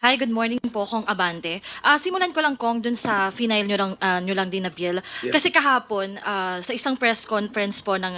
Hi, good morning po, Kong Abante. Simulan ko lang, Kong, dun sa final nyo lang din na bill. Yep. Kasi kahapon, sa isang press conference po ng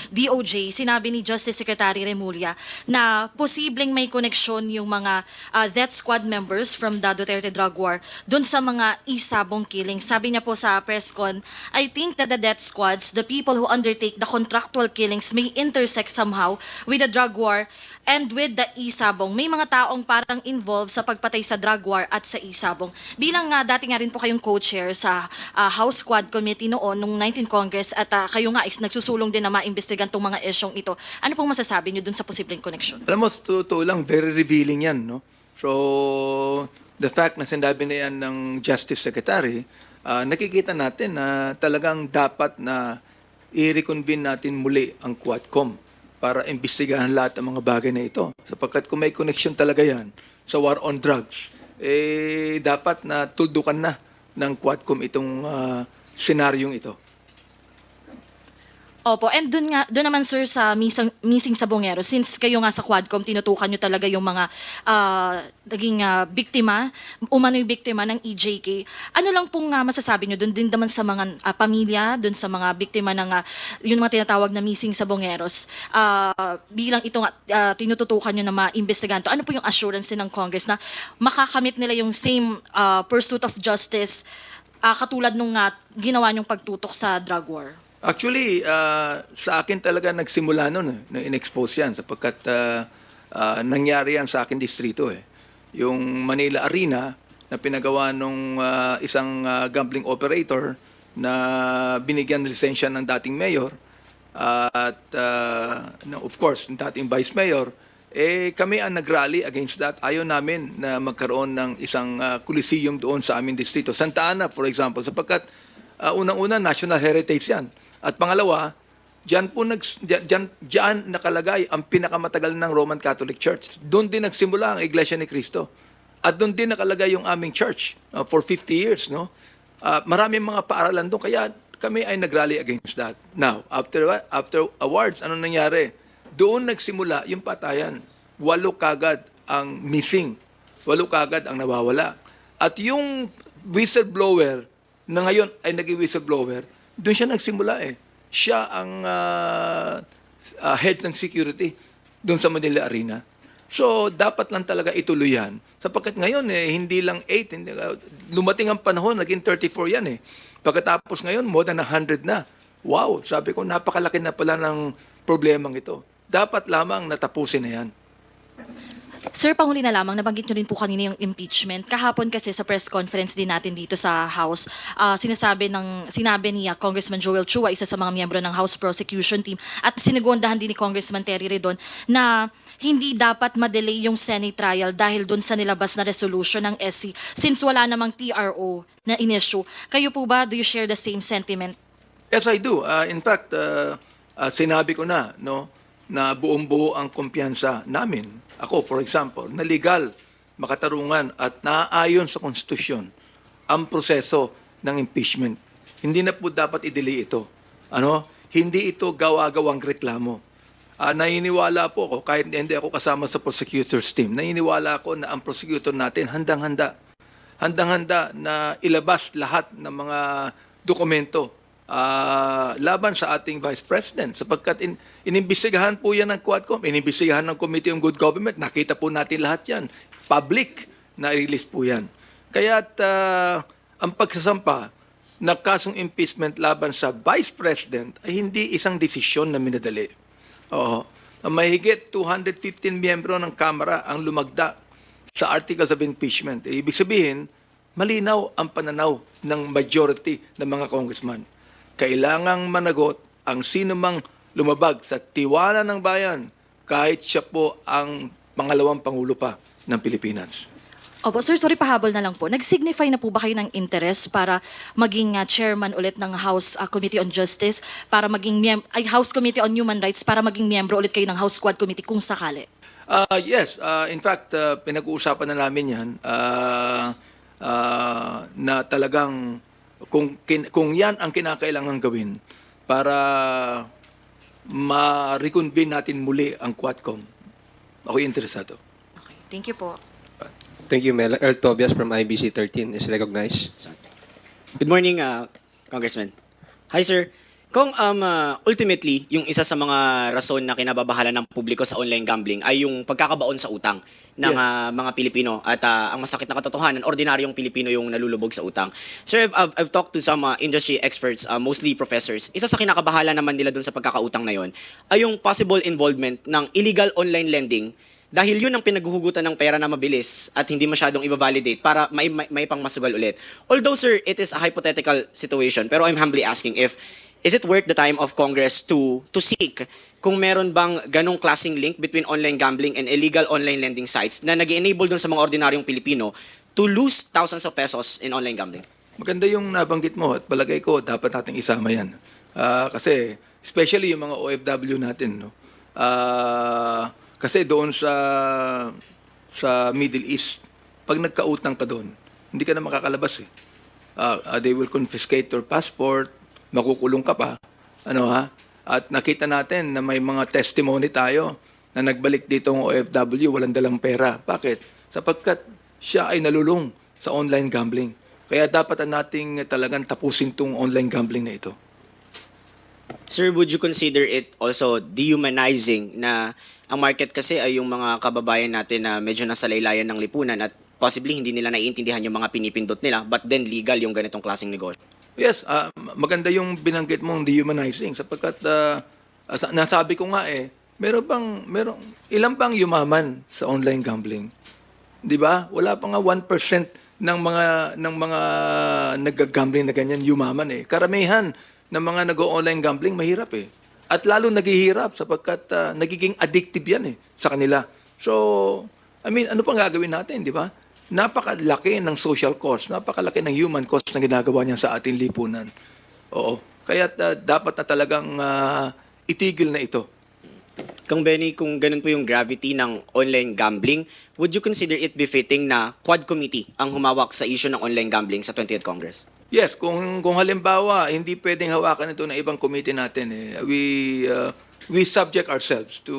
DOJ, sinabi ni Justice Secretary Remulla na posibleng may koneksyon yung mga death squad members from the Duterte drug war dun sa mga isabong killings. Sabi niya po sa press con, I think that the death squads, the people who undertake the contractual killings may intersect somehow with the drug war and with the isabong. May mga taong parang involved sa pagpatay sa drug war at sa isabong. Bilang dati nga rin po kayong co-chair sa House Squad Committee noon, nung 19 Congress, at kayo nga is nagsusulong din na maimbestigan tong mga isyong ito. Ano pong masasabi niyo dun sa posibleng connection? Alam mo, totoo lang, very revealing yan, no? So, the fact na sinabi na yan ng Justice Secretary, nakikita natin na talagang dapat na i-reconvene natin muli ang Quadcom para imbestigahan lahat ng mga bagay na ito. Sapagkat kung may connection talaga yan sa war on drugs, dapat na tudukan na ng Quadcom itong senaryong ito. Opo, and doon naman sir sa missing sabongero, since kayo nga sa Quadcom tinutukan nyo talaga yung mga naging biktima, umano'y biktima ng EJK. Ano lang pong masasabi nyo doon din naman sa mga pamilya, doon sa mga biktima ng yung mga tinatawag na missing sabongeros, bilang ito nga tinututukan nyo na maimbestigahan to, ano po yung assurance ng Congress na makakamit nila yung same pursuit of justice katulad nung ginawa nyong pagtutok sa drug war? Actually, sa akin talaga nagsimula noon na in-expose yan sapagkat nangyari yan sa akin distrito eh. Yung Manila Arena na pinagawa nung isang gambling operator na binigyan ng lisensya ng dating mayor at of course ng dating vice mayor, kami ang nag-rally against that. Ayaw namin na magkaroon ng isang coliseum doon sa aming distrito. Santa Ana, for example, sapagkat unang-una national heritage yan. At pangalawa, diyan nakalagay ang pinakamatagal ng Roman Catholic Church. Doon din nagsimula ang Iglesia ni Cristo. At doon din nakalagay yung aming church for 50 years. No? Maraming mga paaralan doon. Kaya kami ay nag-rally against that. Now, after awards, ano nangyari? Doon nagsimula yung patayan. 8 kagad ang missing. 8 kagad ang nawawala. At yung whistleblower na ngayon ay naging whistleblower, doon siya nagsimula eh. Siya ang head ng security doon sa Manila Arena. So, dapat lang talaga ituloy yan. Sapagkat ngayon, hindi lang 8. Lumating ang panahon, naging 34 yan eh. Pagkatapos ngayon, more than 100 na. Wow, sabi ko, napakalaki na pala ng problemang ito. Dapat lamang natapusin na yan. Sir, panghuli na lamang, nabanggit nyo rin po kanina yung impeachment. Kahapon kasi sa press conference din natin dito sa House, sinabi ni Congressman Joel Chua, isa sa mga miyembro ng House Prosecution Team, at sinigondahan din ni Congressman Terry Redon na hindi dapat madelay yung Senate trial dahil doon sa nilabas na resolution ng SC since wala namang TRO na in-issue. Kayo po ba, do you share the same sentiment? Yes, I do. In fact, sinabi ko na, no, na buong-buo ang kumpiyansa namin. Ako, for example, na legal, makatarungan at naaayon sa konstitusyon ang proseso ng impeachment. Hindi na po dapat i-delay ito. Hindi ito gawa-gawang reklamo. Naniniwala po ako, kahit hindi ako kasama sa prosecutor's team, naniniwala ako na ang prosecutor natin handang-handa. Handang-handa na ilabas lahat ng mga dokumento laban sa ating Vice President sapagkat inimbestigahan po yan ng Quadcom, inimbestigahan ng Committee on Good Government, nakita po natin lahat yan, public na release po yan. Kaya't ang pagsasampa na kasong impeachment laban sa Vice President ay hindi isang desisyon na minadali. Mahigit 215 miyembro ng Kamara ang lumagda sa Articles of Impeachment. Ibig sabihin, malinaw ang pananaw ng majority ng mga congressman. Kailangang managot ang sinumang lumabag sa tiwala ng bayan kahit siya po ang pangalawang pangulo pa ng Pilipinas. Opo, sir, sorry, pahabol na lang po. Nag-signify na po ba kayo ng interest para maging chairman ulit ng House Committee on Justice, para maging House Committee on Human Rights, para maging miyembro ulit kayo ng House Squad Committee kung sakali? Yes, in fact, pinag-uusapan na namin yan na talagang kung yan ang kinakailangan gawin para ma-reconvene natin muli ang Quadcom, ako'y interesado. Okay, thank you po. Thank you, Mel. Earl Tobias from IBC 13 is recognized. Good morning, Congressman. Hi, sir. Kung ultimately, yung isa sa mga rason na kinababahala ng publiko sa online gambling ay yung pagkakabaon sa utang ng mga Pilipino at ang masakit na katotohanan, ordinaryong Pilipino yung nalulubog sa utang. Sir, I've talked to some industry experts, mostly professors. Isa sa kinakabahala naman nila dun sa pagkakautang na yon ay yung possible involvement ng illegal online lending dahil yun ang pinaghuhugutan ng pera na mabilis at hindi masyadong i-validate para may pangmasugal ulit. Although, sir, it is a hypothetical situation, pero I'm humbly asking if is it worth the time of Congress to seek kung meron bang ganong klaseng link between online gambling and illegal online lending sites na nag-enable dun sa mga ordinaryong Pilipino to lose thousands of pesos in online gambling? Maganda yung nabanggit mo at palagay ko dapat nating isama yan. Kasi especially yung mga OFW natin, no? Kasi doon sa Middle East, pag nagkautang ka doon, hindi ka na makakalabas eh. They will confiscate your passport, makukulong ka pa. Ano ha? At nakita natin na may mga testimony tayo na nagbalik dito ng OFW, walang dalang pera. Bakit? Sapagkat siya ay nalulong sa online gambling. Kaya dapat nating talagang tapusin tong online gambling na ito. Sir, would you consider it also dehumanizing na ang market kasi ay yung mga kababayan natin na medyo nasa laylayan ng lipunan at possibly hindi nila naiintindihan yung mga pinipindot nila but then legal yung ganitong klaseng negosyo? Yes, maganda yung binanggit mong dehumanizing sapagkat nasabi ko nga ilan bang yumaman sa online gambling? 'Di ba? Wala pa nga 1% ng mga nagga-gambling na ganyan yumaman eh. Karamihan ng mga nag-online gambling mahirap eh. At lalo naghihirap sapagkat nagiging addictive yan eh sa kanila. So, I mean, ano pang gagawin natin, 'di ba? Napakalaki ng social cost, napakalaki ng human cost na ginagawa niya sa ating lipunan. Oo. Kaya dapat na talagang itigil na ito. Kung Benny, kung ganun po yung gravity ng online gambling, would you consider it befitting na Quad Committee ang humawak sa issue ng online gambling sa 20th Congress? Yes, kung halimbawa hindi pwedeng hawakan ito ng ibang committee natin we subject ourselves to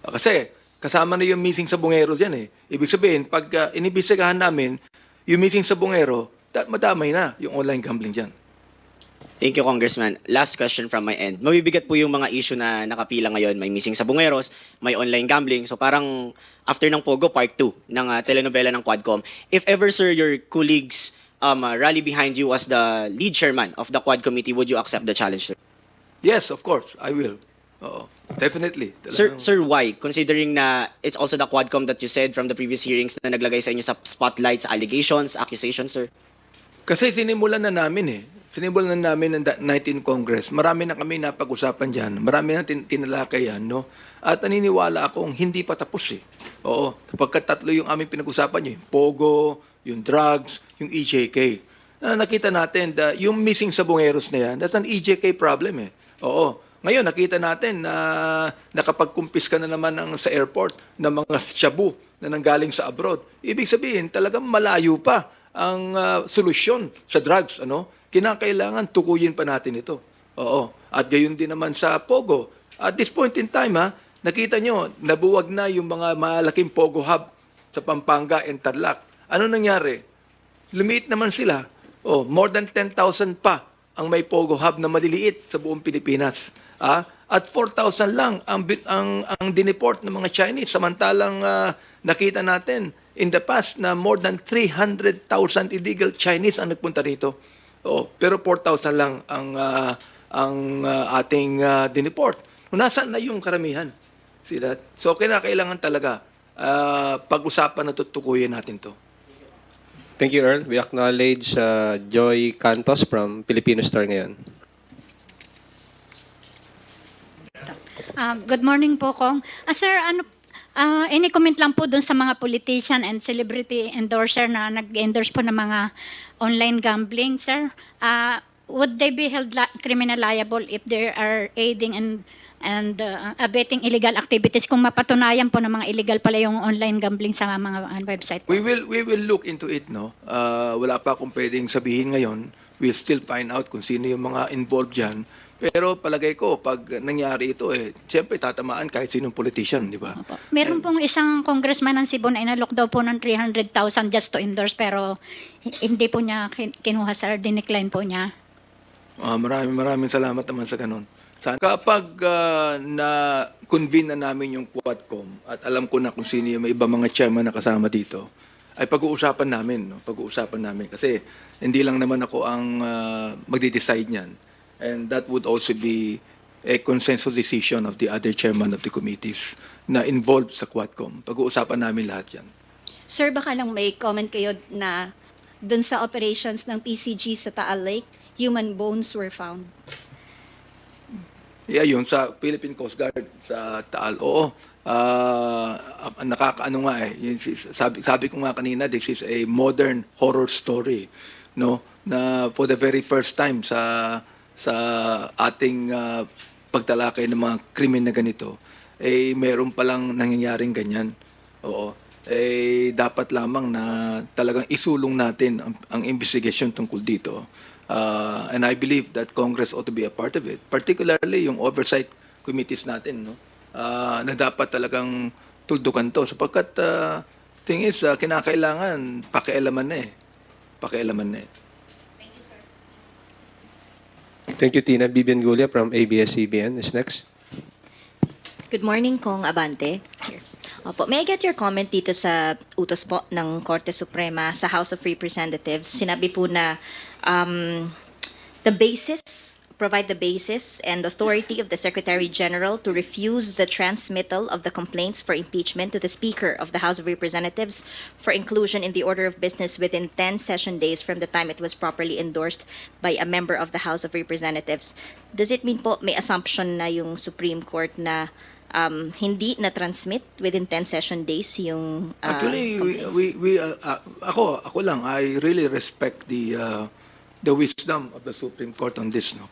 kasi kasama na yung missing sa bungeros yan eh. Ibig sabihin, pag inibisigahan namin, yung missing sa bungero, madamay na yung online gambling dyan. Thank you, Congressman. Last question from my end. Mabibigat po yung mga issue na nakapila ngayon. May missing sa bungeros, may online gambling. So parang after ng Pogo, part 2 ng telenovela ng Quadcom. If ever, sir, your colleagues rally behind you as the lead chairman of the Quad Committee, would you accept the challenge, sir? Yes, of course, I will. Oo, definitely. Sir, why? Considering na it's also the Quadcom that you said from the previous hearings na naglagay sa inyo sa spotlight sa allegations, accusations, sir? Kasi sinimulan na namin eh. Sinimulan na namin ng 19 Congress. Marami na kami napag-usapan dyan. Marami na tinalakay yan, no? At naniniwala akong hindi pa tapos eh. Oo, sapagkat tatlo yung aming pinag-usapan yung Pogo, yung drugs, yung EJK. Nakita natin yung missing sa bungeros na yan, that's an EJK problem eh. Oo. Ngayon, nakita natin na nakapagkumpiska na naman sa airport ng mga shabu na nanggaling sa abroad. Ibig sabihin, talagang malayo pa ang solusyon sa drugs. Ano? Kinakailangan tukuyin pa natin ito. Oo. At gayon din naman sa Pogo. At this point in time, nakita nyo, nabuwag na yung mga malaking Pogo hub sa Pampanga and Tarlac. Ano nangyari? Lumiit naman sila. More than 10,000 pa ang may Pogo hub na maliliit sa buong Pilipinas. At 4,000 lang ang dineport ng mga Chinese. Samantalang nakita natin in the past na more than 300,000 illegal Chinese ang nagpunta rito. Pero 4,000 lang ang ating dineport. Nasaan na yung karamihan? See that? So kinakailangan talaga pag-usapan na tutukuyin natin to. Thank you, Earl. We acknowledge Joy Cantos from Filipino Star ngayon. Good morning po, Kong. Sir, any comment lang po dun sa mga politician and celebrity endorser na nag-endorse po ng mga online gambling, sir? Would they be held criminal liable if they are aiding and abetting illegal activities kung mapatunayan po ng mga illegal pala yung online gambling sa mga website po? We will look into it, no. Wala pa akong pwedeng sabihin ngayon. We'll still find out kung sino yung mga involved diyan. Pero palagay ko, pag nangyari ito, siyempre tatamaan kahit sinong politician, di ba? Meron pong isang congressman ng Cebu na inalok daw po ng 300,000 just to endorse pero hindi po niya kinuha, sir. Dinecline po niya. Maraming salamat naman sa ganun. Kapag na-convene na namin yung Quadcom at alam ko na kung sino yung may iba mga chairman na kasama dito, ay pag-uusapan namin. No? Pag-uusapan namin. Kasi hindi lang naman ako ang magde-decide niyan. And that would also be a consensus decision of the other chairman of the committees na involved sa Quadcom. Pag-uusapan namin lahat yan. Sir, baka lang may comment kayo na dun sa operations ng PCG sa Taal Lake, human bones were found. Yeah, yun sa Philippine Coast Guard sa Taal. Oo. Nakakaano nga sabi ko nga kanina, this is a modern horror story, no? Na for the very first time sa ating pagtalakay ng mga krimen na ganito, meron palang nangyayaring ganyan. Oo. Dapat lamang na talagang isulong natin ang investigation tungkol dito. And I believe that Congress ought to be a part of it, particularly yung oversight committees natin, no? Na dapat talagang tuldukan to sapagkat thing is kinakailangan pakialaman na pakialaman na Thank you, Tina. Bibian Gulia from ABS-CBN is next. Good morning, Kong Abante. Here. Opo, may I get your comment dito sa utos po ng Korte Suprema sa House of Representatives? Sinabi po na provide the basis and authority of the Secretary General to refuse the transmittal of the complaints for impeachment to the Speaker of the House of Representatives for inclusion in the order of business within 10 session days from the time it was properly endorsed by a member of the House of Representatives. Does it mean po may assumption na yung Supreme Court na hindi na-transmit within 10 session days yung Actually, complaints? ako lang, I really respect the wisdom of the Supreme Court on this, no?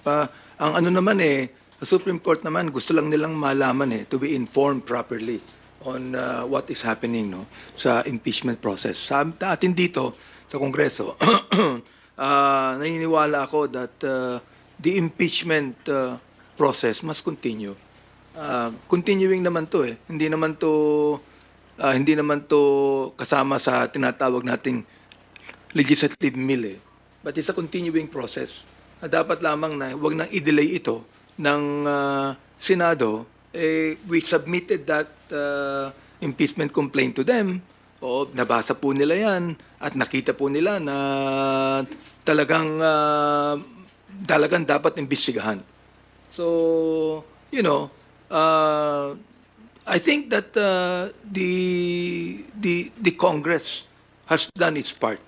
Ang ano naman the Supreme Court naman gusto lang nilang malaman to be informed properly on what is happening, no, sa impeachment process. Sa atin dito sa Kongreso, naniniwala ako that the impeachment process must continue. Continuing naman to hindi naman to kasama sa tinatawag nating legislative mill but it's a continuing process. Dapat lamang na wag nang i-delay ito ng Senado. We submitted that impeachment complaint to them. O nabasa po nila yan at nakita po nila na talagang dapat imbestigahan. So, I think that the Congress has done its part,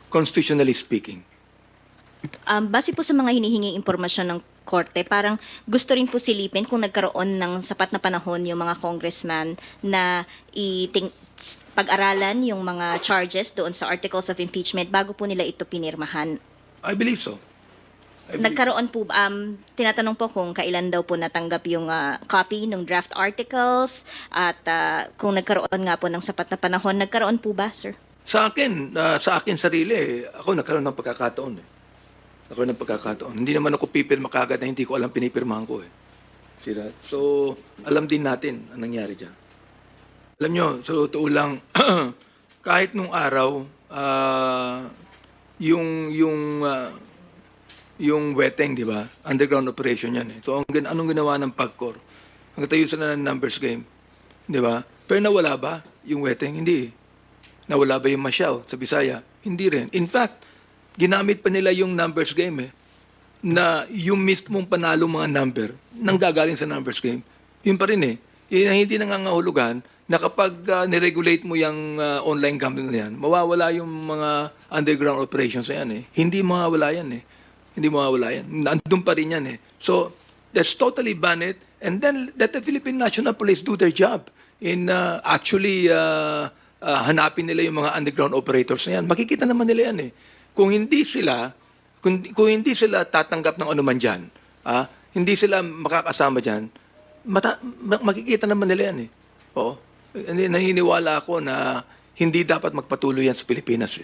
constitutionally speaking. Base po sa mga hinihinging impormasyon ng Korte, parang gusto rin po silipin kung nagkaroon ng sapat na panahon yung mga congressman na pag-aralan yung mga charges doon sa articles of impeachment bago po nila ito pinirmahan. I believe so. Nagkaroon po, tinatanong po kung kailan daw po natanggap yung copy ng draft articles at kung nagkaroon nga po ng sapat na panahon, nagkaroon po ba, sir? Sa akin sarili, ako nagkaroon ng pagkakataon. Hindi naman ako pipirma kagad na hindi ko alam pinipirmahan ko. So, alam din natin ang nangyari dyan. Alam nyo, sa totoo lang, kahit nung araw, yung weteng, di ba? Underground operation yan. So, anong ginawa ng PAGCOR? Nagtayo sila ng numbers game. Di ba? Pero nawala ba yung weteng? Hindi. Nawala ba yung masyaw sa Bisaya? Hindi rin. In fact, ginamit pa nila yung numbers game na yung mismong panalo mga number nang gagaling sa numbers game. Yun pa rin Yun ang hindi nangangahulugan na kapag niregulate mo yung online gambling na yan, mawawala yung mga underground operations na yan Hindi mawawala yan Hindi mawawala yan. Nandun pa rin yan So, let's totally ban it and then let the Philippine National Police do their job in actually hanapin nila yung mga underground operators na yan. Makikita naman nila yan Kung hindi sila tatanggap ng anuman diyan, hindi sila makakasama diyan, makikita naman nila yan Oo. Naniniwala ako na hindi dapat magpatuloy yan sa Pilipinas